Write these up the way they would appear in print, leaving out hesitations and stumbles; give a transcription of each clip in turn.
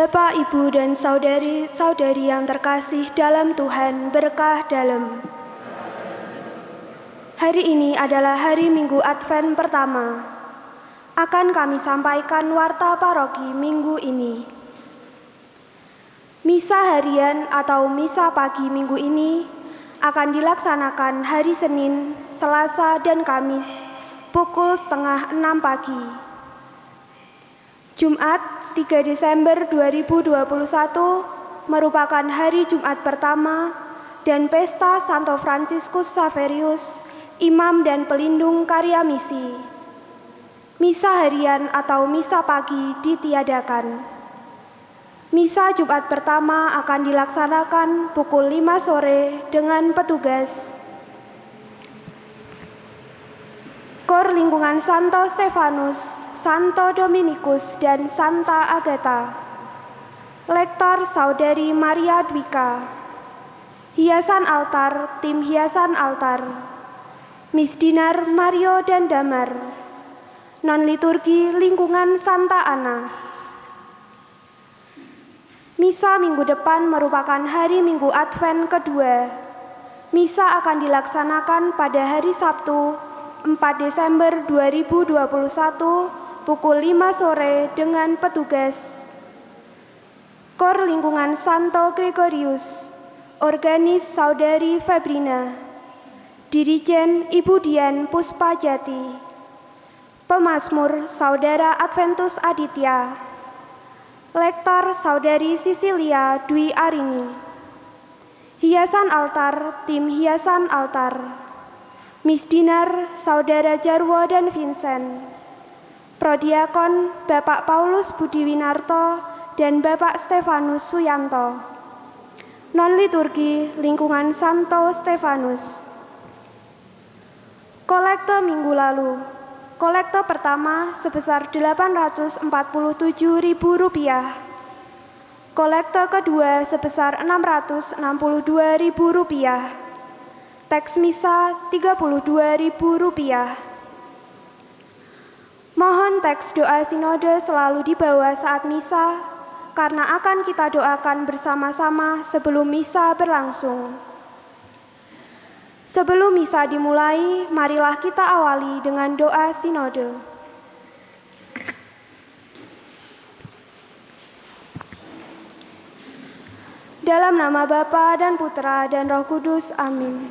Bapak, Ibu, dan saudari-saudari yang terkasih dalam Tuhan, berkah dalam. Hari ini adalah hari Minggu Advent pertama. Akan kami sampaikan warta paroki minggu ini. Misa harian atau misa pagi minggu ini akan dilaksanakan hari Senin, Selasa, dan Kamis pukul 5:30 pagi. Jumat 3 Desember 2021 merupakan hari Jumat pertama dan pesta Santo Fransiskus Xaverius, Imam dan Pelindung Karya Misi. Misa harian atau misa pagi ditiadakan. Misa Jumat pertama akan dilaksanakan pukul 5 sore dengan petugas Kor Lingkungan Santo Stefanus, Santo Dominikus, dan Santa Agatha. Lektor Saudari Maria Dwika. Hiasan altar, tim hiasan altar. Misdinar Mario dan Damar. Non-liturgi Lingkungan Santa Ana. Misa minggu depan merupakan hari Minggu Advent kedua. Misa akan dilaksanakan pada hari Sabtu 4 Desember 2021 pukul 5 sore dengan petugas Kor Lingkungan Santo Gregorius, Organis Saudari Febrina, Dirijen Ibu Dian Puspajati, Pemazmur Saudara Adventus Aditya, Lektor Saudari Sisilia Dwi Arini, Hiasan altar, tim hiasan altar, Misdinar Saudara Jarwo dan Vincent, Prodiakon Bapak Paulus Budiwinarto dan Bapak Stefanus Suyanto. Non-liturgi Lingkungan Santo Stefanus. Kolekte minggu lalu. Kolekte pertama sebesar Rp847.000. Kolekte kedua sebesar Rp662.000. Teks misa Rp32.000. Mohon teks doa sinode selalu dibawa saat misa, karena akan kita doakan bersama-sama sebelum misa berlangsung. Sebelum misa dimulai, marilah kita awali dengan doa sinode. Dalam nama Bapa dan Putra dan Roh Kudus, amin.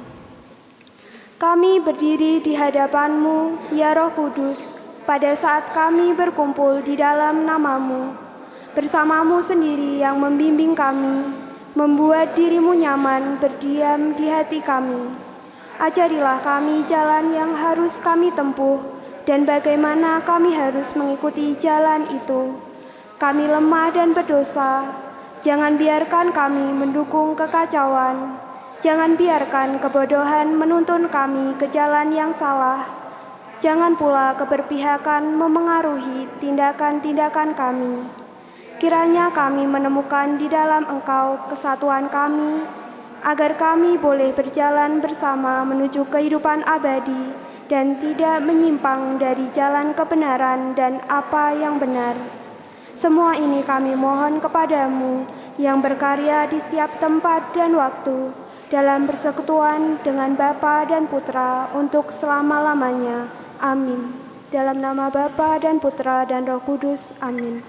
Kami berdiri di hadapan-Mu, ya Roh Kudus, pada saat kami berkumpul di dalam nama-Mu, bersama-Mu sendiri yang membimbing kami, membuat diri-Mu nyaman berdiam di hati kami. Ajarilah kami jalan yang harus kami tempuh dan bagaimana kami harus mengikuti jalan itu. Kami lemah dan berdosa, jangan biarkan kami mendukung kekacauan, jangan biarkan kebodohan menuntun kami ke jalan yang salah. Jangan pula keberpihakan memengaruhi tindakan-tindakan kami. Kiranya kami menemukan di dalam Engkau kesatuan kami, agar kami boleh berjalan bersama menuju kehidupan abadi dan tidak menyimpang dari jalan kebenaran dan apa yang benar. Semua ini kami mohon kepadamu yang berkarya di setiap tempat dan waktu, dalam persekutuan dengan Bapa dan Putra untuk selama-lamanya. Amin. Dalam nama Bapa dan Putra dan Roh Kudus. Amin.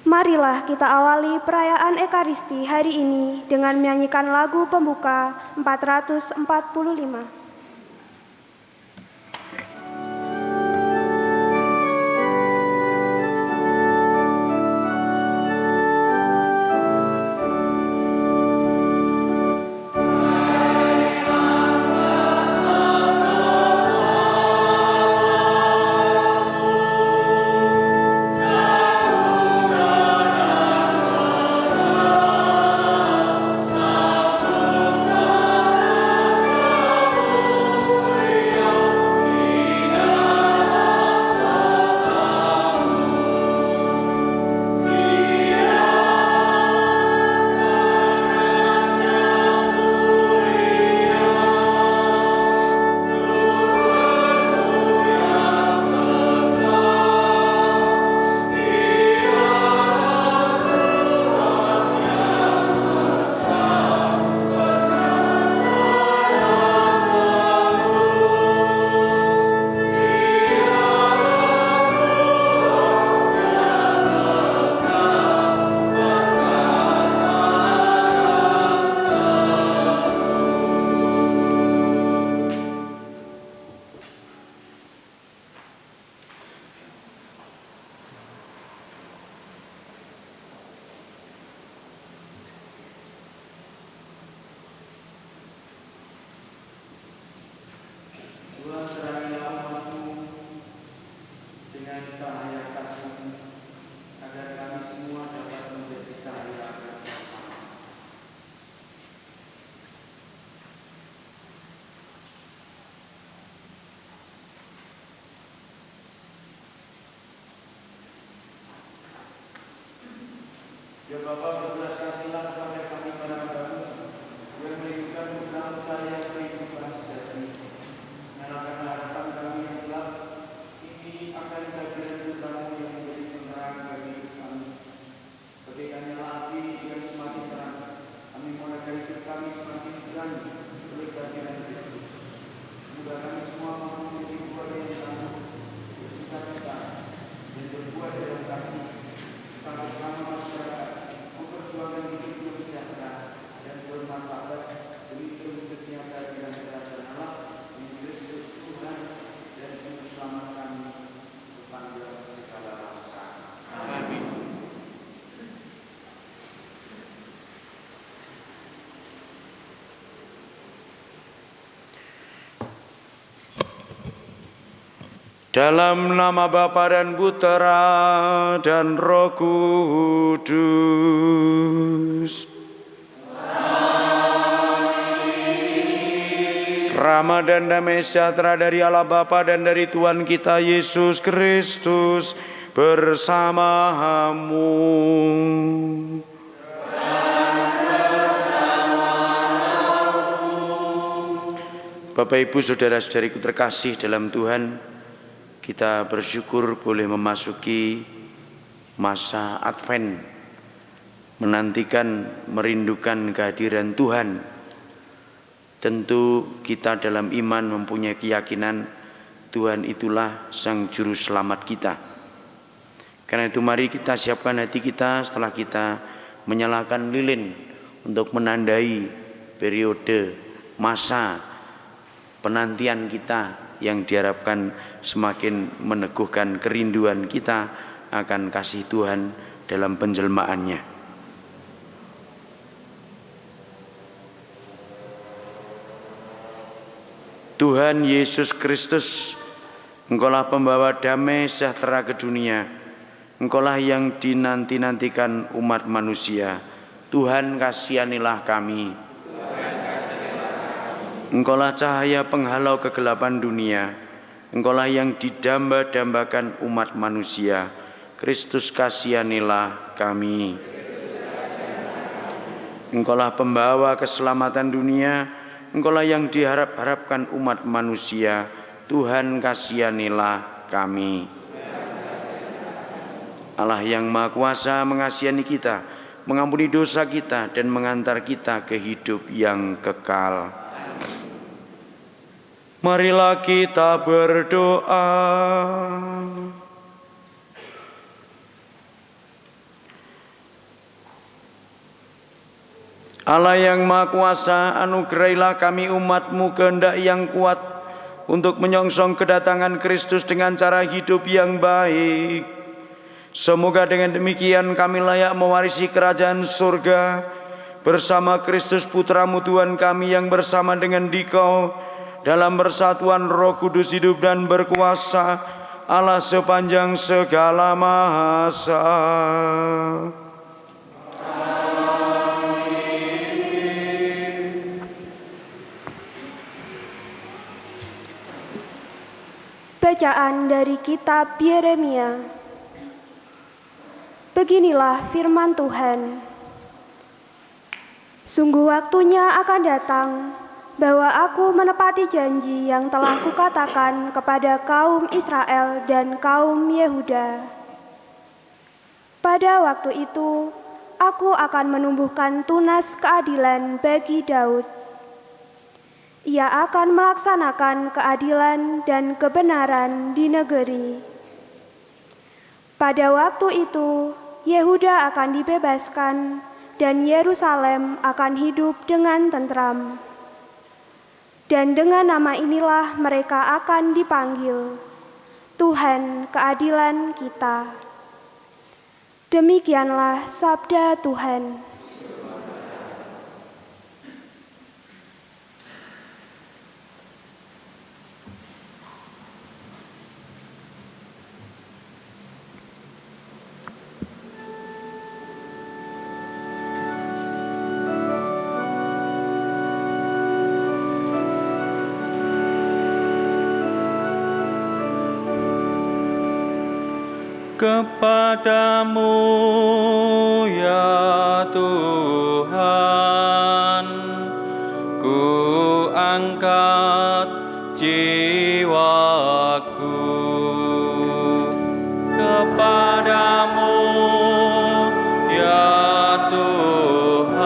Marilah kita awali perayaan Ekaristi hari ini dengan menyanyikan lagu pembuka 445. Dalam nama Bapa dan Putera dan Roh Kudus. Rahmat dan damai sejahtera dari Allah Bapa dan dari Tuhan kita Yesus Kristus bersamamu. Bapak Ibu saudara-saudariku terkasih dalam Tuhan, kita bersyukur boleh memasuki masa Advent, menantikan, merindukan kehadiran Tuhan. Tentu kita dalam iman mempunyai keyakinan Tuhan itulah Sang Juru Selamat kita. Karena itu mari kita siapkan hati kita setelah kita menyalakan lilin untuk menandai periode masa penantian kita yang diharapkan semakin meneguhkan kerinduan kita akan kasih Tuhan dalam penjelmaannya. Tuhan Yesus Kristus, Engkaulah pembawa damai sejahtera ke dunia. Engkaulah yang dinanti-nantikan umat manusia. Tuhan kasihanilah kami. Engkaulah cahaya penghalau kegelapan dunia. Engkaulah yang didamba-dambakan umat manusia. Kristus kasihanilah kami. Engkaulah pembawa keselamatan dunia. Engkaulah yang diharap-harapkan umat manusia. Tuhan kasihanilah kami. Allah yang Maha Kuasa mengasihani kita, mengampuni dosa kita dan mengantar kita ke hidup yang kekal. Marilah kita berdoa. Allah yang Maha Kuasa, anugerahilah kami umat-Mu kehendak yang kuat untuk menyongsong kedatangan Kristus dengan cara hidup yang baik. Semoga dengan demikian kami layak mewarisi kerajaan surga bersama Kristus Putra-Mu Tuhan kami yang bersama dengan Dikau dalam persatuan Roh Kudus hidup dan berkuasa Allah sepanjang segala masa. Bacaan dari kitab Yeremia. Beginilah firman Tuhan. Sungguh waktunya akan datang bahwa aku menepati janji yang telah kukatakan kepada kaum Israel dan kaum Yehuda. Pada waktu itu, aku akan menumbuhkan tunas keadilan bagi Daud. Ia akan melaksanakan keadilan dan kebenaran di negeri. Pada waktu itu, Yehuda akan dibebaskan dan Yerusalem akan hidup dengan tentram. Dan dengan nama inilah mereka akan dipanggil, Tuhan Keadilan Kita. Demikianlah sabda Tuhan. Kepadamu ya Tuhan, ku angkat jiwaku. Kepadamu ya Tuhan,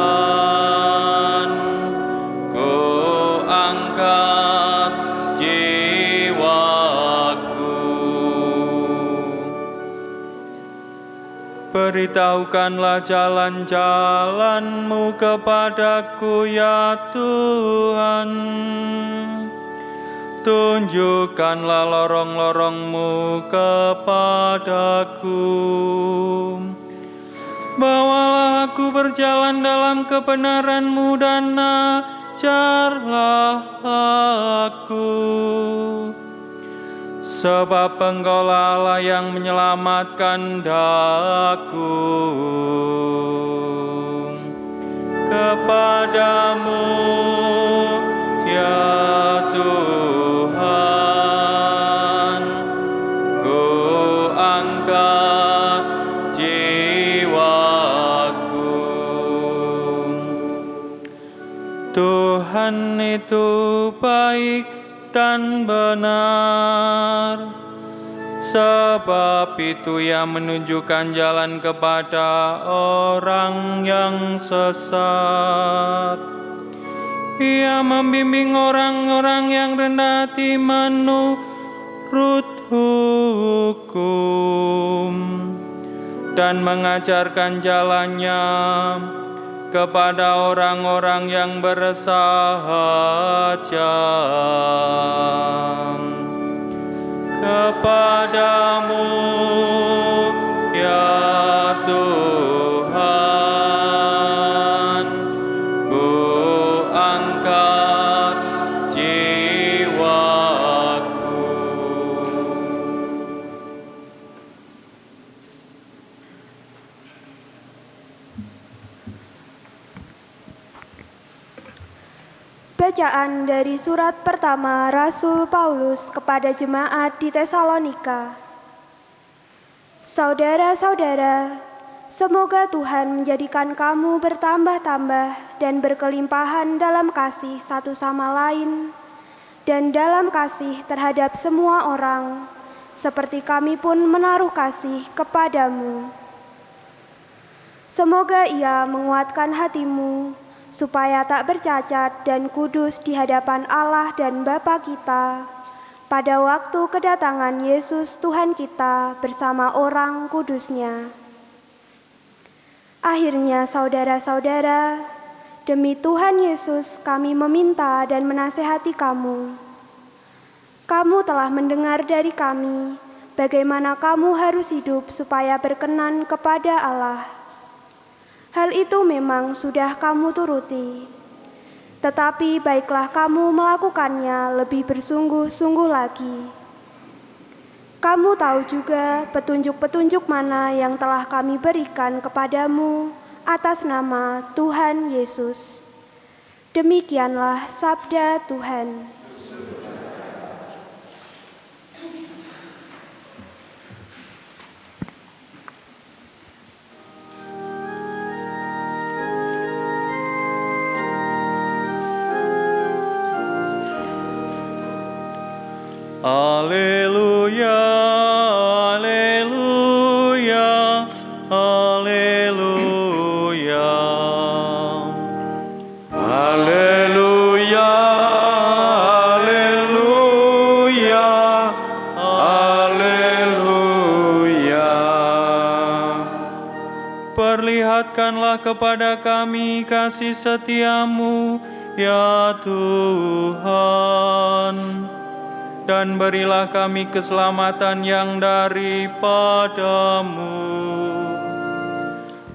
ku angkat jiwaku. Beritahukanlah jalan-jalan-Mu kepadaku ya Tuhan. Tunjukkanlah lorong-lorong-Mu kepadaku. Bawalah aku berjalan dalam kebenaran-Mu dan ajarlah aku. Sebab Engkaulah Allah yang menyelamatkan daku. Kepadamu ya Tuhan, ku angkat jiwaku. Tuhan itu baik dan benar, sebab itu Ia menunjukkan jalan kepada orang yang sesat. Ia membimbing orang-orang yang rendah hati menurut hukum dan mengajarkan jalannya kepada orang-orang yang bersahaja. Kepadamu ya Tuhan, ku angkat jiwaku. Bacaan dari surat pertama Rasul Paulus kepada jemaat di Tesalonika. Saudara-saudara, semoga Tuhan menjadikan kamu bertambah-tambah dan berkelimpahan dalam kasih satu sama lain dan dalam kasih terhadap semua orang, seperti kami pun menaruh kasih kepadamu. Semoga Ia menguatkan hatimu, supaya tak bercacat dan kudus di hadapan Allah dan Bapa kita, pada waktu kedatangan Yesus Tuhan kita bersama orang kudusnya. Akhirnya saudara-saudara, demi Tuhan Yesus kami meminta dan menasehati kamu. Kamu telah mendengar dari kami bagaimana kamu harus hidup supaya berkenan kepada Allah. Hal itu memang sudah kamu turuti, tetapi baiklah kamu melakukannya lebih bersungguh-sungguh lagi. Kamu tahu juga petunjuk-petunjuk mana yang telah kami berikan kepadamu atas nama Tuhan Yesus. Demikianlah sabda Tuhan. Haleluya, haleluya, haleluya. Haleluya, haleluya, haleluya. Perlihatkanlah kepada kami kasih setia-Mu, ya Tuhan, dan berilah kami keselamatan yang daripada-Mu.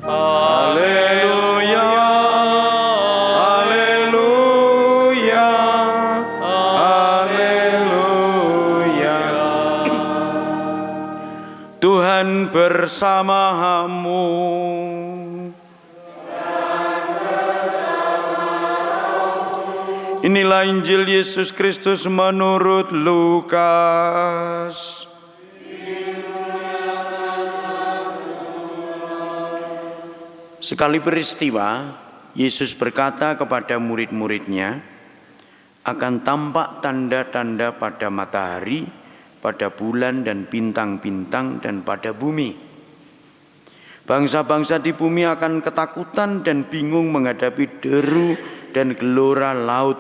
Haleluya, haleluya, haleluya. Tuhan bersamamu. Inilah Injil Yesus Kristus menurut Lukas. Sekali peristiwa, Yesus berkata kepada murid-muridnya, akan tampak tanda-tanda pada matahari, pada bulan dan bintang-bintang, dan pada bumi. Bangsa-bangsa di bumi akan ketakutan dan bingung menghadapi deru dan gelora laut.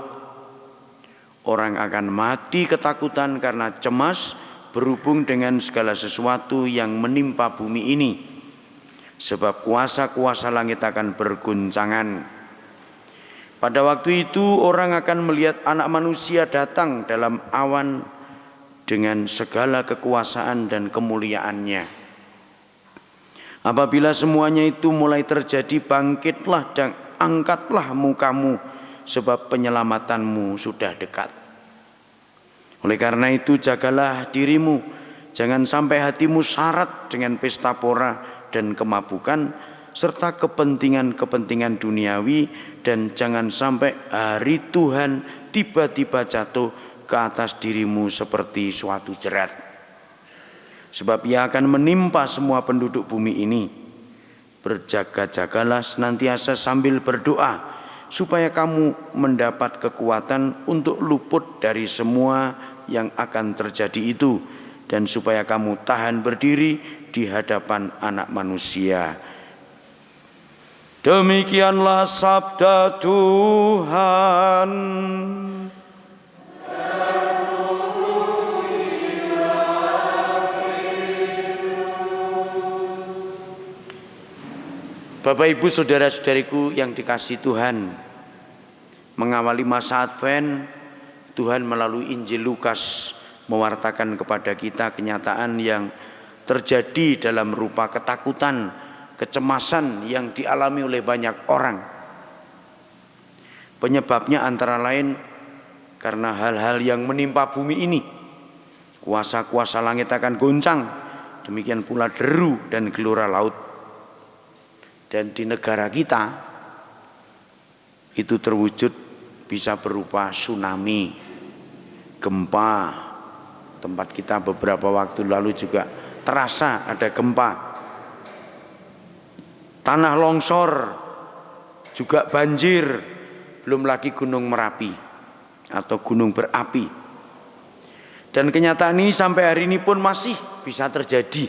Orang akan mati ketakutan karena cemas berhubung dengan segala sesuatu yang menimpa bumi ini. Sebab kuasa-kuasa langit akan berguncangan. Pada waktu itu orang akan melihat Anak Manusia datang dalam awan dengan segala kekuasaan dan kemuliaannya. Apabila semuanya itu mulai terjadi, bangkitlah dan angkatlah mukamu, sebab penyelamatanmu sudah dekat. Oleh karena itu jagalah dirimu, jangan sampai hatimu syarat dengan pesta pora dan kemabukan, serta kepentingan-kepentingan duniawi, dan jangan sampai hari Tuhan tiba-tiba jatuh ke atas dirimu seperti suatu jerat. Sebab ia akan menimpa semua penduduk bumi ini. Berjaga-jagalah senantiasa sambil berdoa, supaya kamu mendapat kekuatan untuk luput dari semua yang akan terjadi itu, dan supaya kamu tahan berdiri di hadapan Anak Manusia. Demikianlah sabda Tuhan. Bapak Ibu saudara-saudariku yang dikasihi Tuhan, mengawali masa Advent, Tuhan melalui Injil Lukas mewartakan kepada kita kenyataan yang terjadi dalam rupa ketakutan, kecemasan yang dialami oleh banyak orang. Penyebabnya antara lain karena hal-hal yang menimpa bumi ini. Kuasa-kuasa langit akan goncang, demikian pula deru dan gelora laut. Dan di negara kita itu terwujud bisa berupa tsunami, gempa. Tempat kita beberapa waktu lalu juga terasa ada gempa. Tanah longsor, juga banjir, belum lagi gunung Merapi atau gunung berapi. Dan kenyataan ini sampai hari ini pun masih bisa terjadi.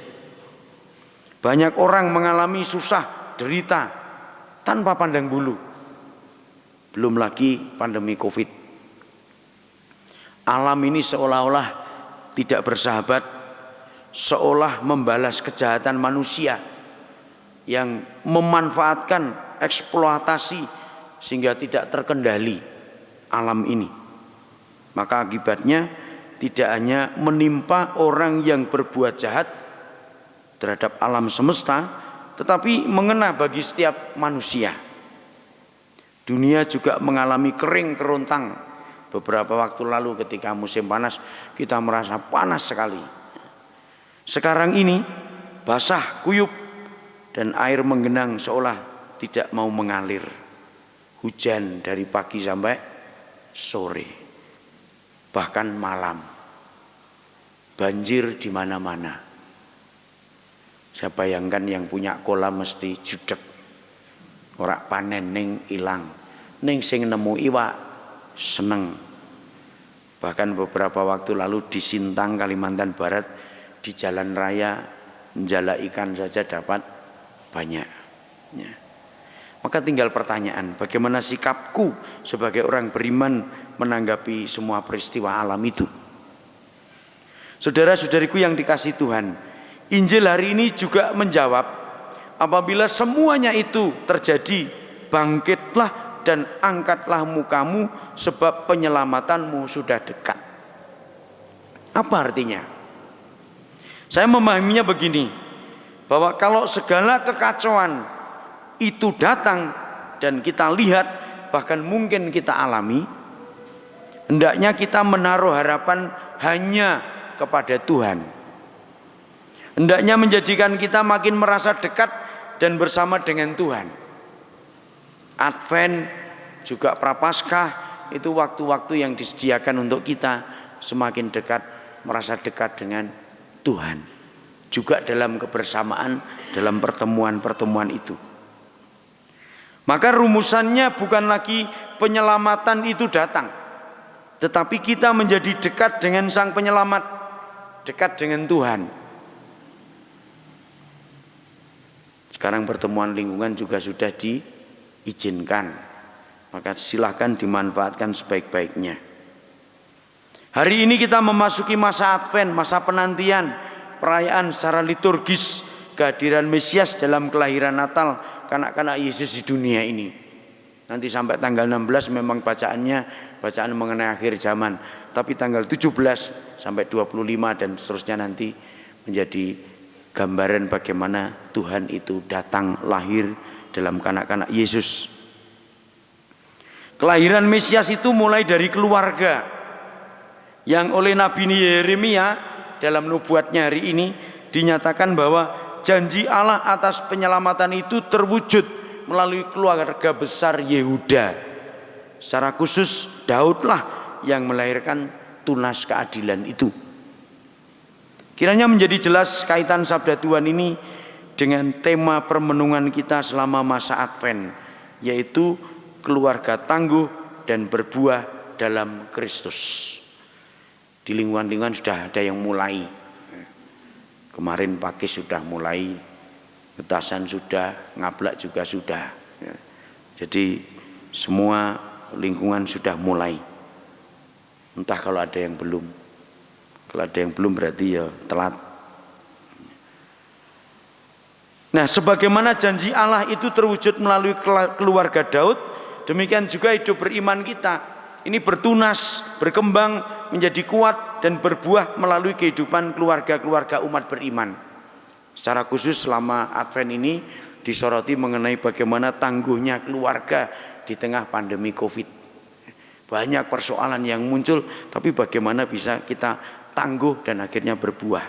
Banyak orang mengalami susah, derita, tanpa pandang bulu. Belum lagi pandemi Covid. Alam ini seolah-olah tidak bersahabat, seolah membalas kejahatan manusia yang memanfaatkan eksploitasi sehingga tidak terkendali alam ini. Maka akibatnya tidak hanya menimpa orang yang berbuat jahat terhadap alam semesta, tetapi mengena bagi setiap manusia. Dunia juga mengalami kering kerontang. Beberapa waktu lalu ketika musim panas kita merasa panas sekali. Sekarang ini basah kuyup dan air menggenang seolah tidak mau mengalir. Hujan dari pagi sampai sore, bahkan malam. Banjir di mana-mana. Saya bayangkan yang punya kolam mesti judek. Ora panen ning ilang. Ning sing nemu iwak seneng. Bahkan beberapa waktu lalu di Sintang, Kalimantan Barat, di jalan raya menjala ikan saja dapat banyak. Ya. Maka tinggal pertanyaan, bagaimana sikapku sebagai orang beriman menanggapi semua peristiwa alam itu? Saudara-saudariku yang dikasihi Tuhan, Injil hari ini juga menjawab, apabila semuanya itu terjadi, bangkitlah dan angkatlah mukamu, sebab penyelamatanmu sudah dekat. Apa artinya? Saya memahaminya begini, bahwa kalau segala kekacauan itu datang dan kita lihat, bahkan mungkin kita alami, hendaknya kita menaruh harapan hanya kepada Tuhan. Hendaknya menjadikan kita makin merasa dekat dan bersama dengan Tuhan. Advent juga Prapaskah itu waktu-waktu yang disediakan untuk kita semakin dekat, merasa dekat dengan Tuhan. Juga dalam kebersamaan, dalam pertemuan-pertemuan itu. Maka rumusannya bukan lagi penyelamatan itu datang, tetapi kita menjadi dekat dengan Sang Penyelamat, dekat dengan Tuhan. Sekarang pertemuan lingkungan juga sudah diizinkan, maka silahkan dimanfaatkan sebaik-baiknya. Hari ini kita memasuki masa Advent, masa penantian, perayaan secara liturgis kehadiran Mesias dalam kelahiran Natal kanak-kanak Yesus di dunia ini. Nanti sampai tanggal 16 memang bacaan mengenai akhir zaman, tapi tanggal 17 sampai 25 dan seterusnya nanti menjadi gambaran bagaimana Tuhan itu datang lahir dalam kanak-kanak Yesus. Kelahiran Mesias itu mulai dari keluarga yang oleh Nabi Yeremia dalam nubuatnya hari ini dinyatakan bahwa janji Allah atas penyelamatan itu terwujud melalui keluarga besar Yehuda. Secara khusus Daudlah yang melahirkan tunas keadilan itu. Kiranya menjadi jelas kaitan sabda Tuhan ini dengan tema permenungan kita selama masa Advent, yaitu keluarga tangguh dan berbuah dalam Kristus. Di lingkungan-lingkungan sudah ada yang mulai. Kemarin pagi sudah mulai, petasan sudah, ngablak juga sudah. Jadi semua lingkungan sudah mulai. Entah kalau ada yang belum. Kalau ada yang belum berarti ya telat. Nah, sebagaimana janji Allah itu terwujud melalui keluarga Daud, demikian juga hidup beriman kita. Ini bertunas, berkembang, menjadi kuat dan berbuah melalui kehidupan keluarga-keluarga umat beriman. Secara khusus selama Advent ini disoroti mengenai bagaimana tangguhnya keluarga di tengah pandemi Covid. Banyak persoalan yang muncul, tapi bagaimana bisa kita tangguh dan akhirnya berbuah.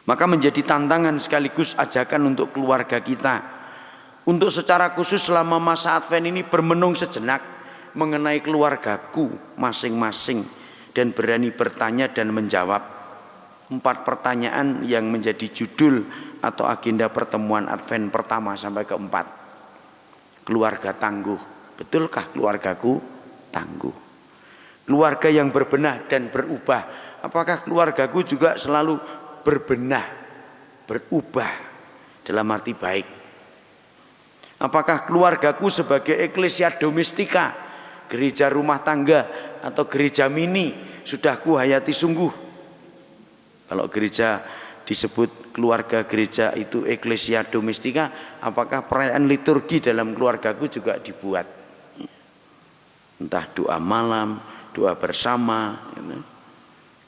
Maka menjadi tantangan sekaligus ajakan untuk keluarga kita untuk secara khusus selama masa Advent ini bermenung sejenak mengenai keluargaku masing-masing dan berani bertanya dan menjawab 4 pertanyaan yang menjadi judul atau agenda pertemuan Advent pertama sampai keempat. Keluarga tangguh, betulkah keluargaku tangguh? Keluarga yang berbenah dan berubah, apakah keluargaku juga selalu berbenah, berubah dalam arti baik? Apakah keluargaku sebagai eklesia domestika, gereja rumah tangga atau gereja mini sudah kuhayati sungguh? Kalau gereja disebut keluarga gereja itu eklesia domestika, apakah perayaan liturgi dalam keluargaku juga dibuat? Entah doa malam, doa bersama,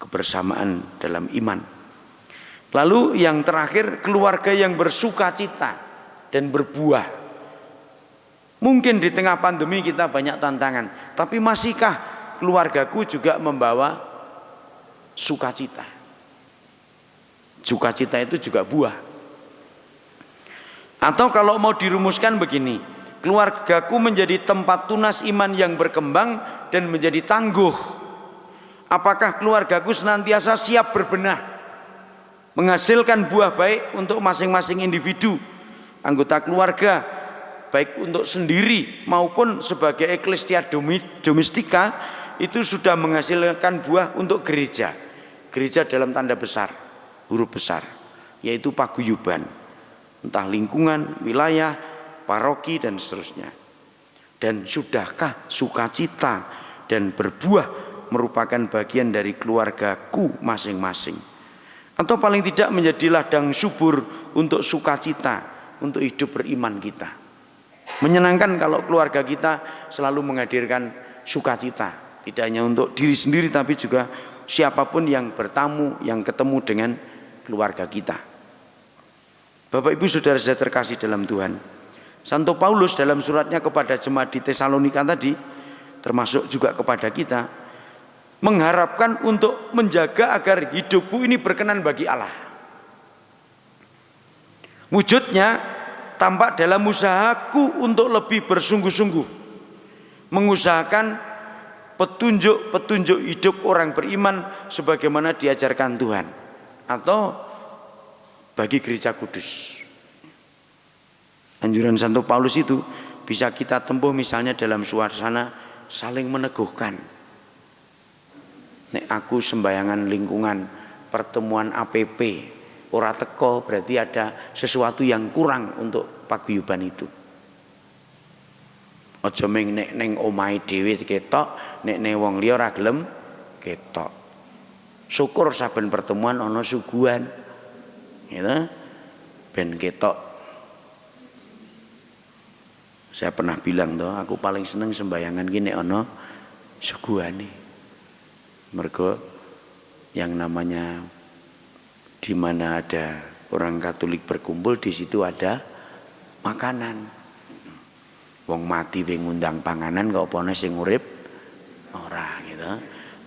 kebersamaan dalam iman. Lalu yang terakhir, keluarga yang bersuka cita dan berbuah. Mungkin di tengah pandemi kita banyak tantangan, tapi masihkah keluargaku juga membawa sukacita? Sukacita itu juga buah. Atau kalau mau dirumuskan begini, keluargaku menjadi tempat tunas iman yang berkembang dan menjadi tangguh. Apakah keluargaku senantiasa siap berbenah, menghasilkan buah baik untuk masing-masing individu, anggota keluarga, baik untuk sendiri maupun sebagai eklesia domestika, itu sudah menghasilkan buah untuk gereja. Gereja dalam tanda besar, huruf besar, yaitu paguyuban, entah lingkungan, wilayah, paroki dan seterusnya. Dan sudahkah sukacita dan berbuah merupakan bagian dari keluargaku masing-masing? Atau paling tidak menjadi ladang subur untuk sukacita, untuk hidup beriman kita. Menyenangkan kalau keluarga kita selalu menghadirkan sukacita, tidak hanya untuk diri sendiri tapi juga siapapun yang bertamu, yang ketemu dengan keluarga kita. Bapak Ibu Saudara-saudara terkasih dalam Tuhan, Santo Paulus dalam suratnya kepada jemaat di Tesalonika tadi, termasuk juga kepada kita, mengharapkan untuk menjaga agar hidupku ini berkenan bagi Allah. Wujudnya tampak dalam usahaku untuk lebih bersungguh-sungguh mengusahakan petunjuk-petunjuk hidup orang beriman sebagaimana diajarkan Tuhan atau bagi gereja kudus. Anjuran Santo Paulus itu bisa kita tempuh misalnya dalam suasana saling meneguhkan. Nek aku sembayangan lingkungan pertemuan APP ora teko, berarti ada sesuatu yang kurang untuk paguyuban itu. Aja ming nek ning omahe dhewe ketok, nek ning wong liya ora gelem ketok. Syukur saben pertemuan ana suguhan. Gitu. Ben ketok. Saya pernah bilang toh, aku paling seneng sembayangan ki nek ana suguhane. Mergo yang namanya di mana ada orang Katolik berkumpul, di situ ada makanan. Wong mati wing ngundang panganan kok apa ana sing urip ora gitu.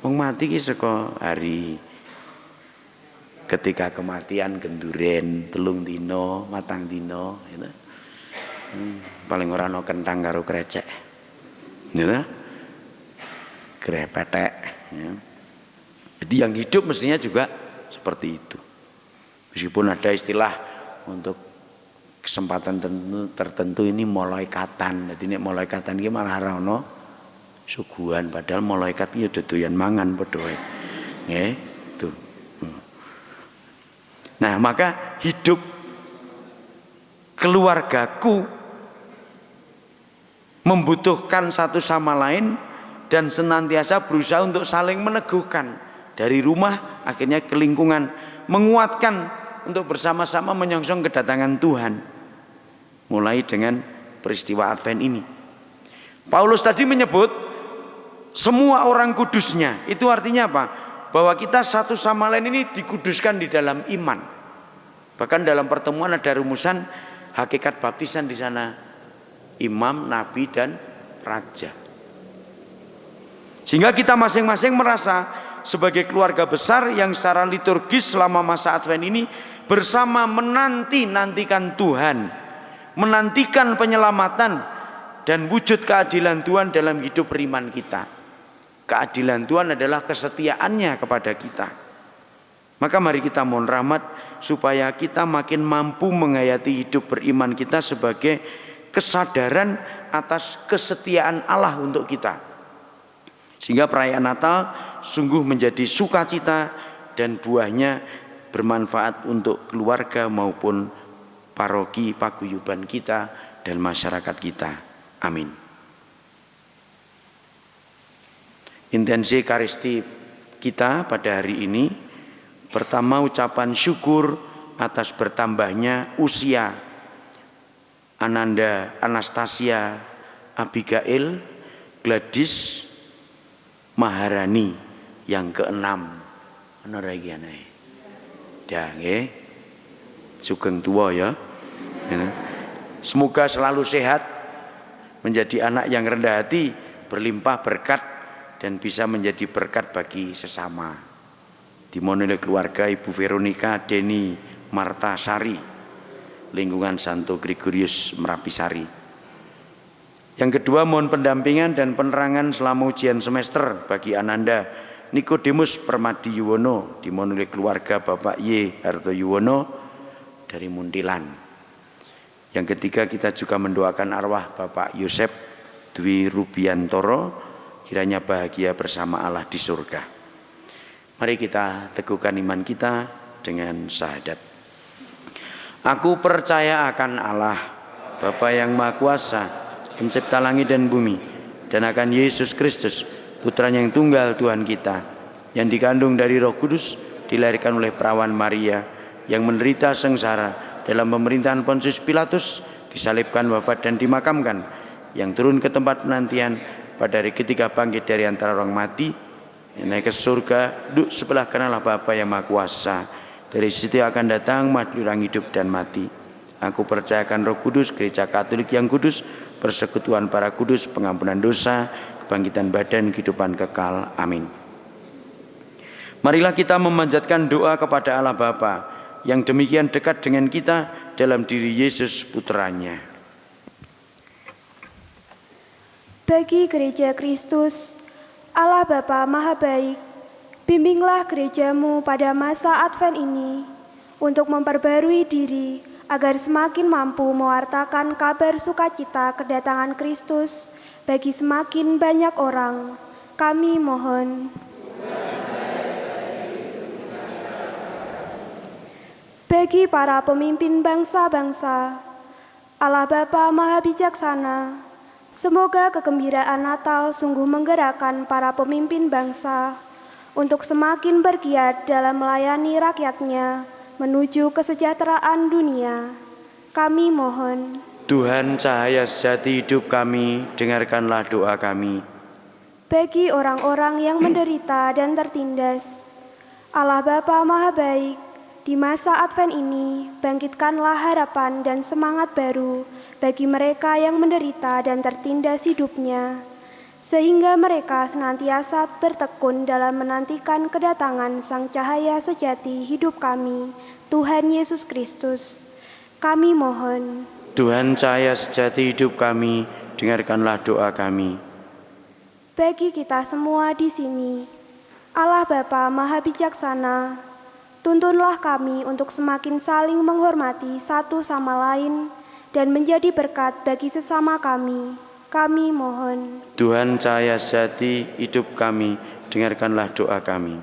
Wong mati ki saka hari ketika kematian genduren 3 dina, 4 dina gitu. Paling ora ana kentang karo krecek. Gitu. Grepetek ya. Jadi yang hidup mestinya juga seperti itu. Meskipun ada istilah untuk kesempatan tertentu ini moloikatan. Jadi nek moloikatan iki malah ora ono suguhan, padahal malaikat iki ya doyan mangan padha wae. Nggih, itu. Nah, maka hidup keluargaku membutuhkan satu sama lain dan senantiasa berusaha untuk saling meneguhkan. Dari rumah akhirnya ke lingkungan, menguatkan untuk bersama-sama menyongsong kedatangan Tuhan. Mulai dengan peristiwa Advent ini. Paulus tadi menyebut semua orang kudusnya. Itu artinya apa? Bahwa kita satu sama lain ini dikuduskan di dalam iman. Bahkan dalam pertemuan ada rumusan hakikat baptisan di sana. Imam, nabi dan raja. Sehingga kita masing-masing merasa sebagai keluarga besar yang secara liturgis selama masa Advent ini bersama menantikan Tuhan. Menantikan penyelamatan dan wujud keadilan Tuhan dalam hidup beriman kita. Keadilan Tuhan adalah kesetiaannya kepada kita. Maka mari kita mohon rahmat supaya kita makin mampu menghayati hidup beriman kita sebagai kesadaran atas kesetiaan Allah untuk kita. Sehingga perayaan Natal sungguh menjadi sukacita dan buahnya bermanfaat untuk keluarga maupun paroki paguyuban kita dan masyarakat kita. Amin. Intensi Ekaristi kita pada hari ini, pertama ucapan syukur atas bertambahnya usia Ananda, Anastasia, Abigail, Gladys, Maharani yang ke-6. Ana ra iki anae. Dah nggih. Sugeng tua ya. Semoga selalu sehat, menjadi anak yang rendah hati, berlimpah berkat dan bisa menjadi berkat bagi sesama. Dimohon oleh keluarga Ibu Veronica Deni Marta Sari, lingkungan Santo Gregorius Merapi Sari. Yang kedua, mohon pendampingan dan penerangan selama ujian semester bagi Ananda Nikodemus Permadi Yuwono, dimohon oleh keluarga Bapak Y Harto Yuwono dari Muntilan. Yang ketiga, kita juga mendoakan arwah Bapak Yosep Dwi Rubiantoro, kiranya bahagia bersama Allah di surga. Mari kita teguhkan iman kita dengan syahadat. Aku percaya akan Allah, Bapa yang Maha Kuasa, pencipta langit dan bumi, dan akan Yesus Kristus, Putranya yang tunggal Tuhan kita, yang dikandung dari Roh Kudus, dilahirkan oleh perawan Maria, yang menderita sengsara dalam pemerintahan Pontius Pilatus, disalibkan, wafat dan dimakamkan, yang turun ke tempat penantian, pada hari ketiga bangkit dari antara orang mati, yang naik ke surga, duduk sebelah kanan Allah Bapa yang Maha Kuasa. Dari situ akan datang mahdi orang hidup dan mati. Aku percayakan Roh Kudus, Gereja Katolik yang kudus, persekutuan para kudus, pengampunan dosa, kebangkitan badan, kehidupan kekal. Amin. Marilah kita memanjatkan doa kepada Allah Bapa yang demikian dekat dengan kita dalam diri Yesus Putranya. Bagi Gereja Kristus, Allah Bapa Maha Baik, bimbinglah gerejamu pada masa Advent ini untuk memperbarui diri agar semakin mampu mewartakan kabar sukacita kedatangan Kristus bagi semakin banyak orang. Kami mohon. Bagi para pemimpin bangsa-bangsa, Allah Bapa Maha Bijaksana, semoga kegembiraan Natal sungguh menggerakkan para pemimpin bangsa untuk semakin bergiat dalam melayani rakyatnya menuju kesejahteraan dunia. Kami mohon. Tuhan cahaya sejati hidup kami, dengarkanlah doa kami. Bagi orang-orang yang menderita dan tertindas, Allah Bapa Maha Baik, di masa Advent ini bangkitkanlah harapan dan semangat baru bagi mereka yang menderita dan tertindas hidupnya, sehingga mereka senantiasa bertekun dalam menantikan kedatangan Sang Cahaya Sejati hidup kami, Tuhan Yesus Kristus. Kami mohon. Tuhan cahaya sejati hidup kami, dengarkanlah doa kami. Bagi kita semua di sini, Allah Bapa Maha Bijaksana, tuntunlah kami untuk semakin saling menghormati satu sama lain dan menjadi berkat bagi sesama kami. Kami mohon. Tuhan cahaya sejati hidup kami, dengarkanlah doa kami.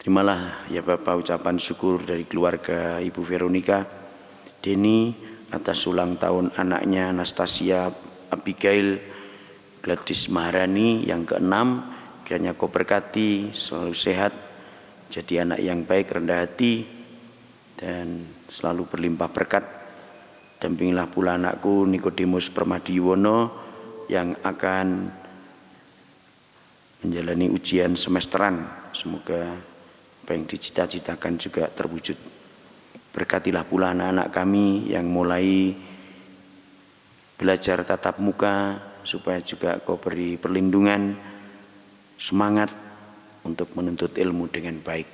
Terimalah ya Bapak ucapan syukur dari keluarga Ibu Veronica Deni atas ulang tahun anaknya Anastasia Abigail Gladys Maharani yang ke-6. Kiranya Kau berkati, selalu sehat, jadi anak yang baik, rendah hati, dan selalu berlimpah berkat. Dampingilah pula anakku Nikodemus Permadiyuwono yang akan menjalani ujian semesteran. Semoga apa yang dicita-citakan juga terwujud. Berkatilah pula anak-anak kami yang mulai belajar tatap muka, supaya juga Kau beri perlindungan, semangat untuk menuntut ilmu dengan baik.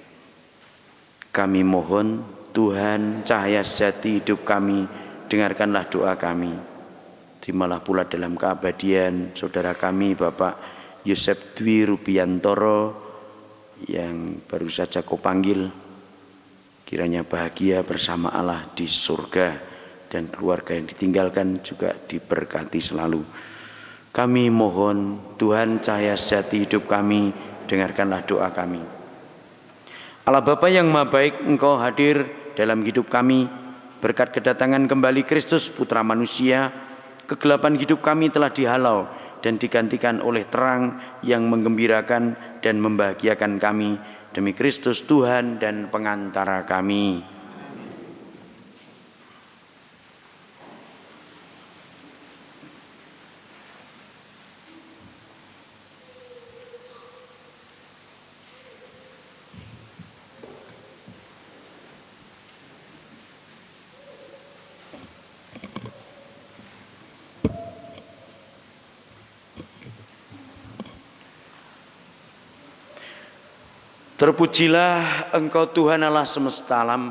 Kami mohon, Tuhan cahaya sejati hidup kami, dengarkanlah doa kami. Terimalah pula dalam keabadian saudara kami Bapak Yosef Dwi Rubiantoro yang baru saja Kau panggil. Kiranya bahagia bersama Allah di surga, dan keluarga yang ditinggalkan juga diberkati selalu. Kami mohon, Tuhan cahaya sejati hidup kami, dengarkanlah doa kami. Allah Bapa yang Maha Baik, Engkau hadir dalam hidup kami. Berkat kedatangan kembali Kristus Putra Manusia, kegelapan hidup kami telah dihalau dan digantikan oleh terang yang menggembirakan dan membahagiakan kami. Demi Kristus Tuhan dan pengantara kami. Terpujilah Engkau Tuhan Allah semesta alam,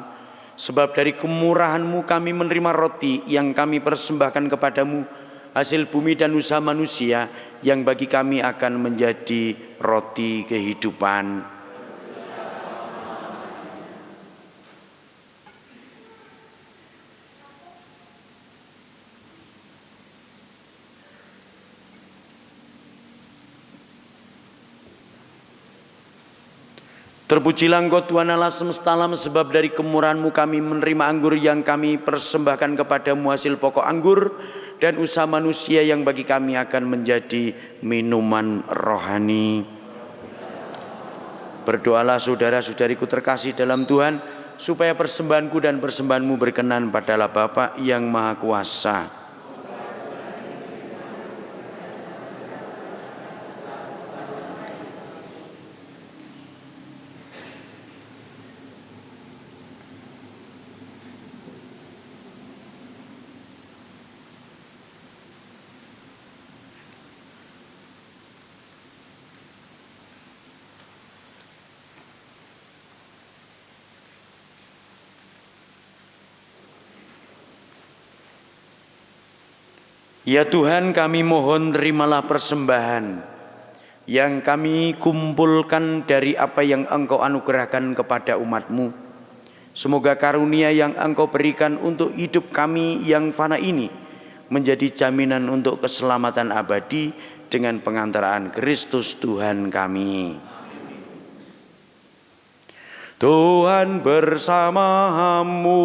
sebab dari kemurahan-Mu kami menerima roti yang kami persembahkan kepadamu, hasil bumi dan usaha manusia yang bagi kami akan menjadi roti kehidupan. Terpujilah Engkau Tuhan Allah semesta alam, sebab dari kemurahan-Mu kami menerima anggur yang kami persembahkan kepadamu, hasil pokok anggur dan usaha manusia yang bagi kami akan menjadi minuman rohani. Berdoalah saudara-saudariku terkasih dalam Tuhan, supaya persembahanku dan persembahanmu berkenan pada Allah Bapa yang Maha Kuasa. Ya Tuhan, kami mohon terimalah persembahan yang kami kumpulkan dari apa yang Engkau anugerahkan kepada umat-Mu. Semoga karunia yang Engkau berikan untuk hidup kami yang fana ini menjadi jaminan untuk keselamatan abadi dengan pengantaraan Kristus Tuhan kami. Tuhan bersamamu.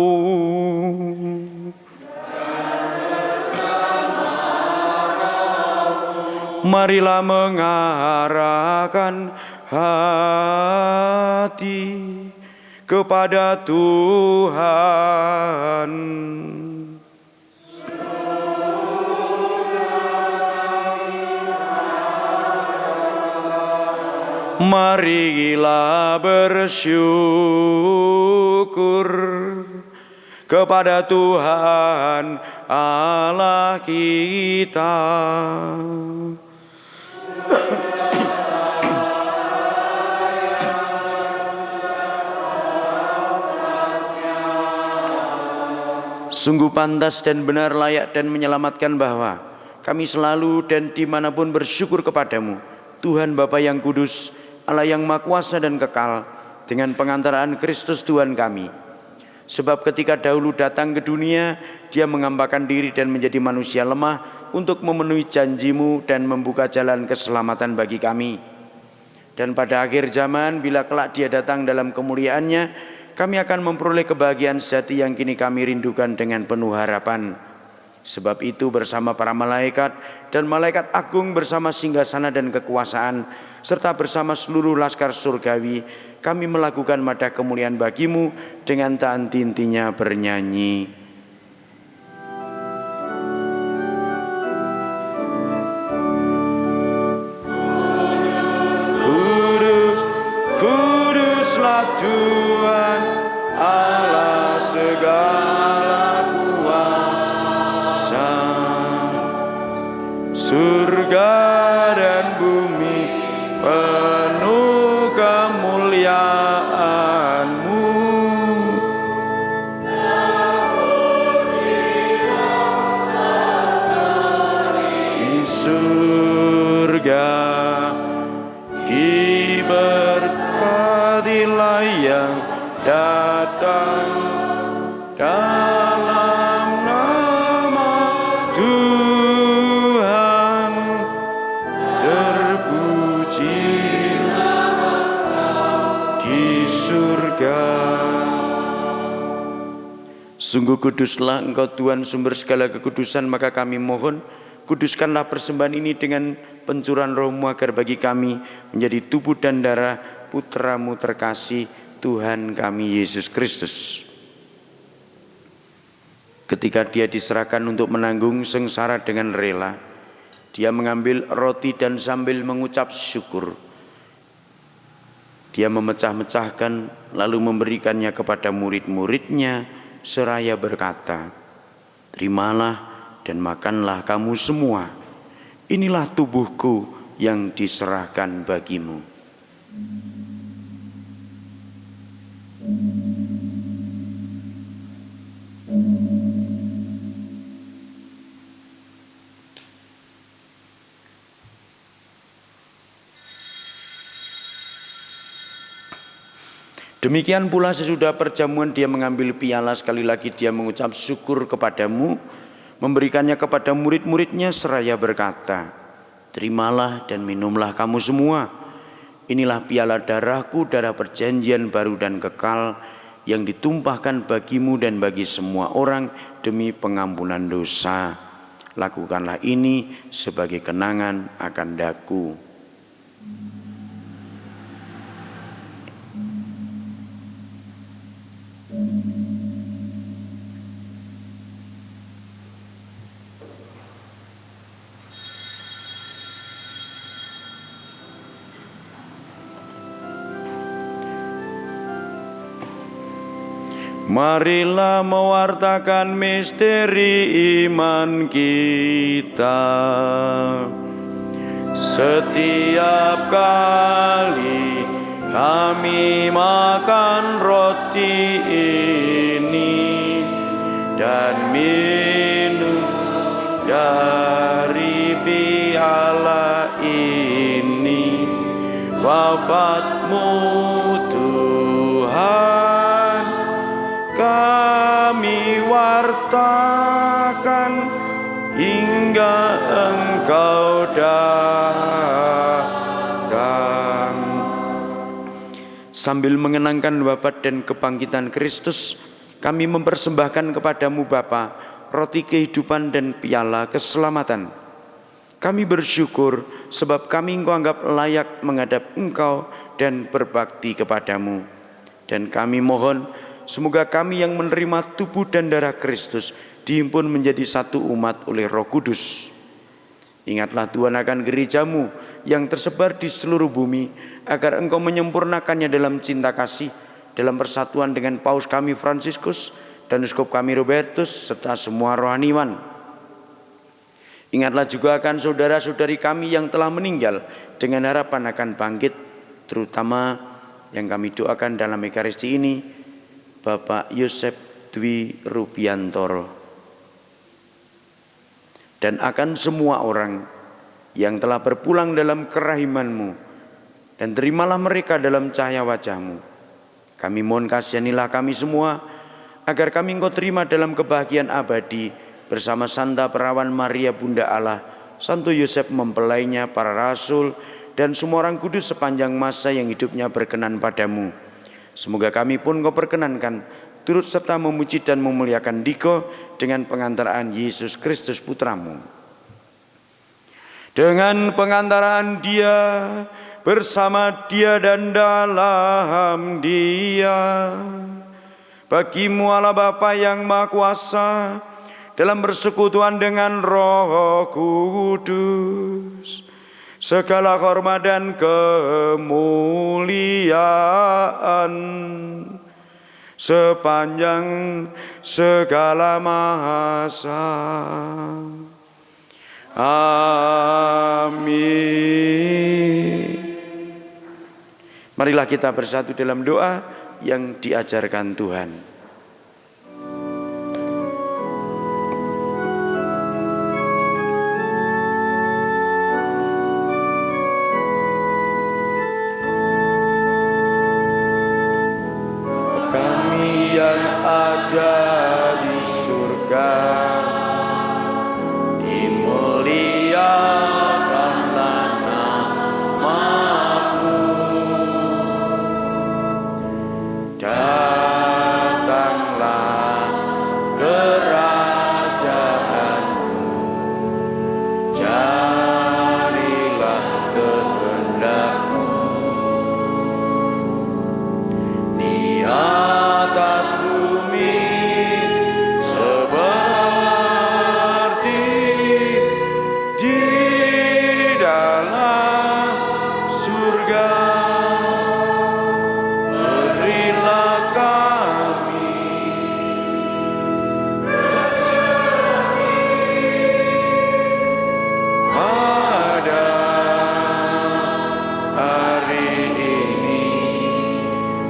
Marilah mengarahkan hati kepada Tuhan. Marilah bersyukur kepada Tuhan Allah kita. Sungguh pantas dan benar, layak dan menyelamatkan bahwa kami selalu dan dimanapun bersyukur kepadamu, Tuhan Bapa yang kudus, Allah yang maha kuasa dan kekal, dengan pengantaraan Kristus Tuhan kami. Sebab ketika dahulu datang ke dunia, Dia mengampakkan diri dan menjadi manusia lemah untuk memenuhi janji-Mu dan membuka jalan keselamatan bagi kami. Dan pada akhir zaman, bila kelak Dia datang dalam kemuliaan-Nya, kami akan memperoleh kebahagiaan sejati yang kini kami rindukan dengan penuh harapan. Sebab itu bersama para malaikat dan malaikat agung, bersama singgasana dan kekuasaan, serta bersama seluruh laskar surgawi, kami melakukan madah kemuliaan bagi-Mu dengan tak henti-hentinya bernyanyi. Kudus, kuduslah Tuhan Allah segala kuasa. Surga dan bumi penuh kemuliaan-Mu. Di surga diberkatilah yang datang dalam nama Tuhan. Terpujilah di surga. Sungguh kuduslah Engkau Tuhan, sumber segala kekudusan, maka kami mohon, kuduskanlah persembahan ini dengan pencurahan Roh-Mu, agar bagi kami menjadi tubuh dan darah Putra-Mu terkasih, Tuhan kami Yesus Kristus. Ketika Dia diserahkan untuk menanggung sengsara dengan rela, Dia mengambil roti dan sambil mengucap syukur, Dia memecah-mecahkan lalu memberikannya kepada murid-muridnya seraya berkata, "Terimalah dan makanlah kamu semua. Inilah tubuhku yang diserahkan bagimu." Demikian pula sesudah perjamuan Dia mengambil piala, sekali lagi Dia mengucap syukur kepadamu, memberikannya kepada murid-muridnya seraya berkata, "Terimalah dan minumlah kamu semua. Inilah piala darahku, darah perjanjian baru dan kekal, yang ditumpahkan bagimu dan bagi semua orang demi pengampunan dosa. Lakukanlah ini sebagai kenangan akan daku." Marilah mewartakan misteri iman kita. Setiap kali kami makan roti ini dan minum dari piala ini, wafat-Mu Tuhan sertakan hingga Engkau datang. Sambil mengenangkan wafat dan kebangkitan Kristus, kami mempersembahkan kepadamu Bapa roti kehidupan dan piala keselamatan. Kami bersyukur sebab kami Engkau anggap layak menghadap Engkau dan berbakti kepadamu. Dan kami mohon semoga kami yang menerima tubuh dan darah Kristus dihimpun menjadi satu umat oleh Roh Kudus. Ingatlah Tuhan akan gerejamu yang tersebar di seluruh bumi, agar Engkau menyempurnakannya dalam cinta kasih, dalam persatuan dengan Paus kami Fransiskus dan Uskup kami Robertus serta semua rohaniwan. Ingatlah juga akan saudara-saudari kami yang telah meninggal dengan harapan akan bangkit, terutama yang kami doakan dalam Ekaristi ini, Bapak Yosef Dwi Rupiantoro, dan akan semua orang yang telah berpulang dalam kerahiman-Mu, dan terimalah mereka dalam cahaya wajah-Mu. Kami mohon kasihanilah kami semua, agar kami Engkau terima dalam kebahagiaan abadi bersama Santa Perawan Maria Bunda Allah, Santo Yosef mempelainya, para rasul, dan semua orang kudus sepanjang masa yang hidupnya berkenan padamu. Semoga kami pun Engkau perkenankan turut serta memuji dan memuliakan Diko dengan pengantaraan Yesus Kristus Putramu. Dengan pengantaraan Dia, bersama Dia dan dalam Dia, bagimu Allah Bapa yang Maha Kuasa, dalam persekutuan dengan Roh Kudus, segala hormat dan kemuliaan sepanjang segala masa. Amin. Marilah kita bersatu dalam doa yang diajarkan Tuhan. Kami yang ada di surga, dimuliakanlah nama-Mu. Datanglah kerajaan-Mu, jadilah kehendak-Mu di atas bumi seperti di dalam surga. Berilah kami rezeki pada hari ini,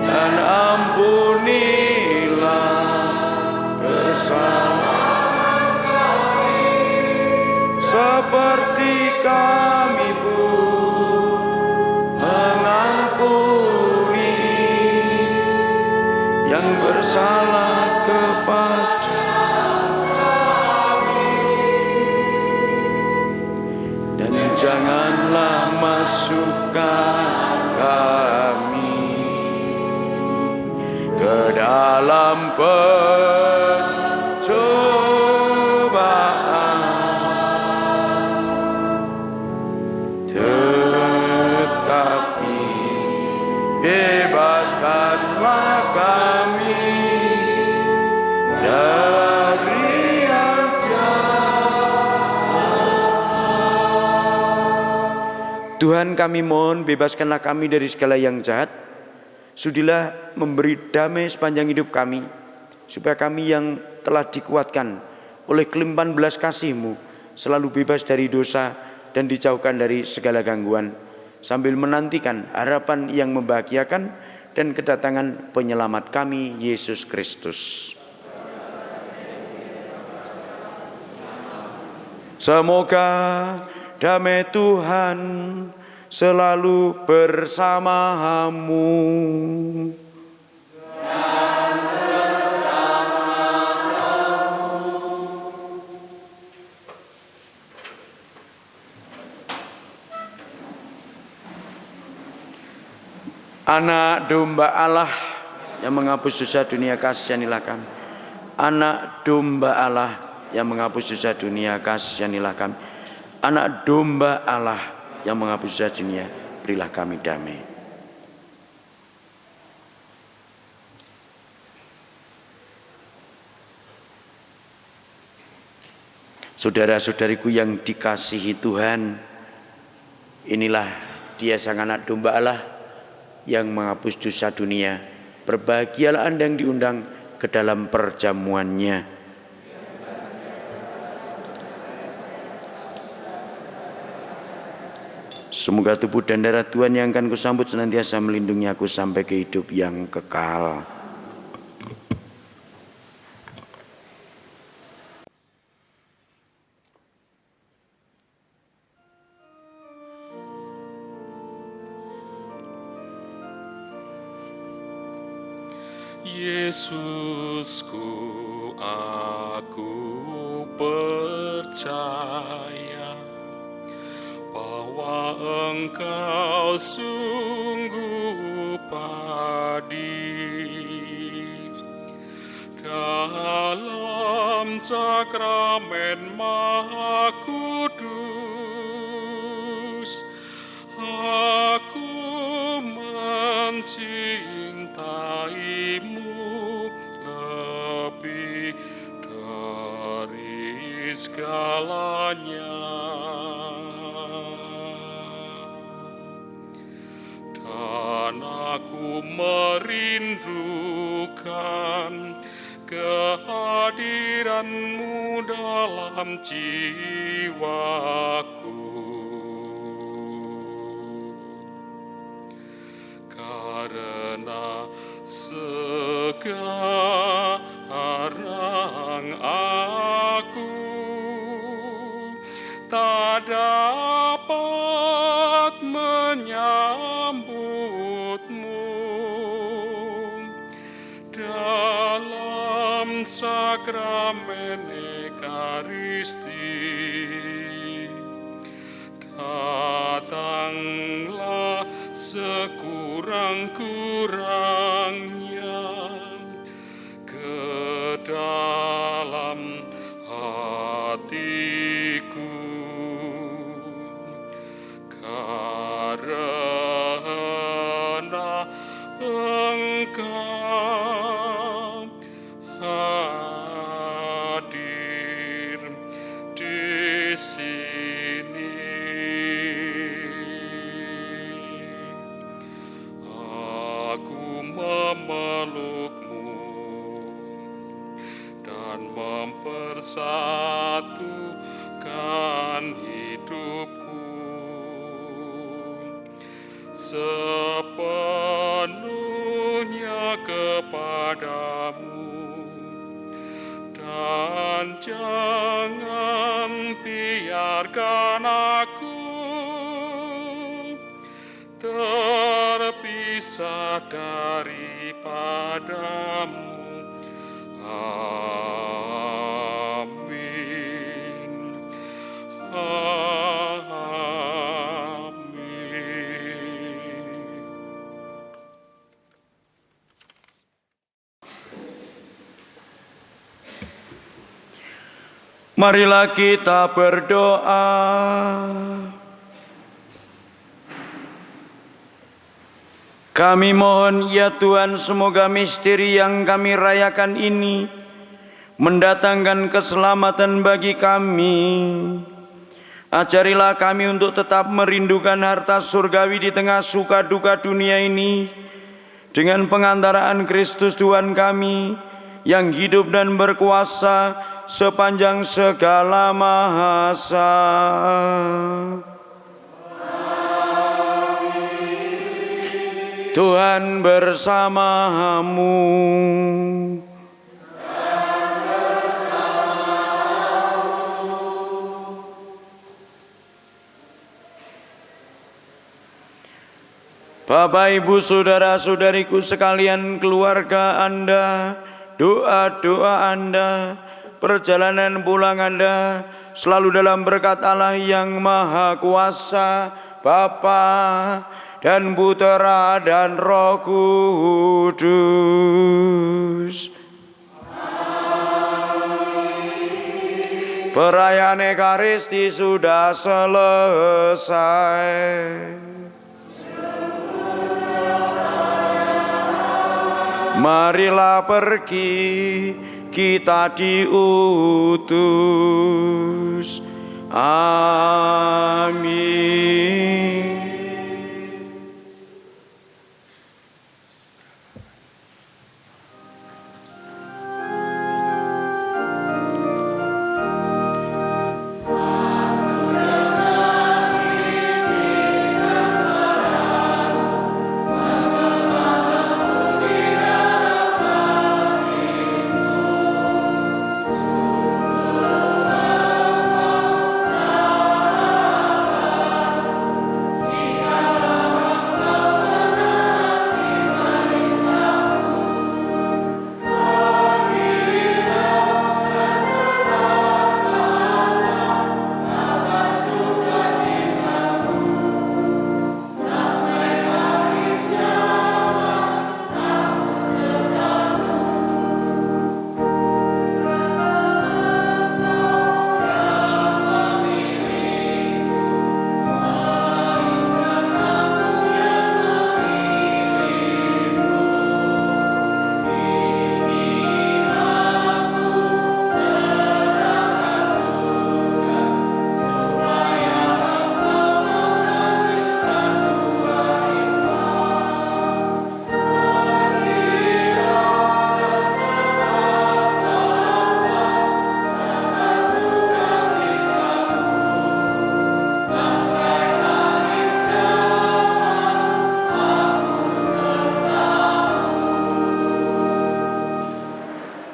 dan ampunilah kesalahan kami seperti kami pun mengampuni yang bersalah kepada kami, dan janganlah masukkan kami ke dalam pencobaan, tetapi bebaskanlah kami dari yang jahat. Tuhan, kami mohon bebaskanlah kami dari segala yang jahat. Sudilah memberi damai sepanjang hidup kami, supaya kami yang telah dikuatkan oleh kelimpahan belas kasih-Mu selalu bebas dari dosa dan dijauhkan dari segala gangguan, sambil menantikan harapan yang membahagiakan dan kedatangan penyelamat kami, Yesus Kristus. Semoga damai Tuhan selalu bersamamu. Dan bersama rohmu. Anak domba Allah yang menghapus dosa dunia, kasihanilah kami. Anak domba Allah yang menghapus dosa dunia, kasihanilah kami. Anak domba Allah yang menghapus dosa dunia, berilah kami damai. Saudara-saudariku yang dikasihi Tuhan, inilah dia sang anak domba Allah yang menghapus dosa dunia. Berbahagialah Anda yang diundang ke dalam perjamuannya. Semoga tubuh dan darah Tuhan yang akan kusambut senantiasa melindungi aku sampai ke hidup yang kekal. Yesusku, aku percaya bahwa Engkau sungguh hadir dalam sakramen Maha Kudus. Aku mencintaimu lebih dari segalanya, dan aku merindukan kehadiran-Mu dalam jiwaku. Karena sekarang aku tak dapat menyambut-Mu dalam sakramen Ekaristi. Datanglah sekurang-kurangnya ke dalam hatiku, karena Engkau hadir di sini. Aku memeluk-Mu dan mempersatukan hidupku sepenuhnya kepadamu, dan jangan biarkan aku terpisah daripadamu. Amin. Amin. Marilah kita berdoa. Kami mohon ya Tuhan, semoga misteri yang kami rayakan ini mendatangkan keselamatan bagi kami. Ajarilah kami untuk tetap merindukan harta surgawi di tengah suka duka dunia ini, dengan pengantaraan Kristus Tuhan kami yang hidup dan berkuasa sepanjang segala masa. Tuhan bersamamu. Bapak, Ibu, saudara-saudariku sekalian, keluarga Anda, doa-doa Anda, perjalanan pulang Anda selalu dalam berkat Allah yang Maha Kuasa, Bapa dan Putera dan Roh Kudus. Perayaan Ekaristi sudah selesai. Marilah pergi, kita diutus. Amin.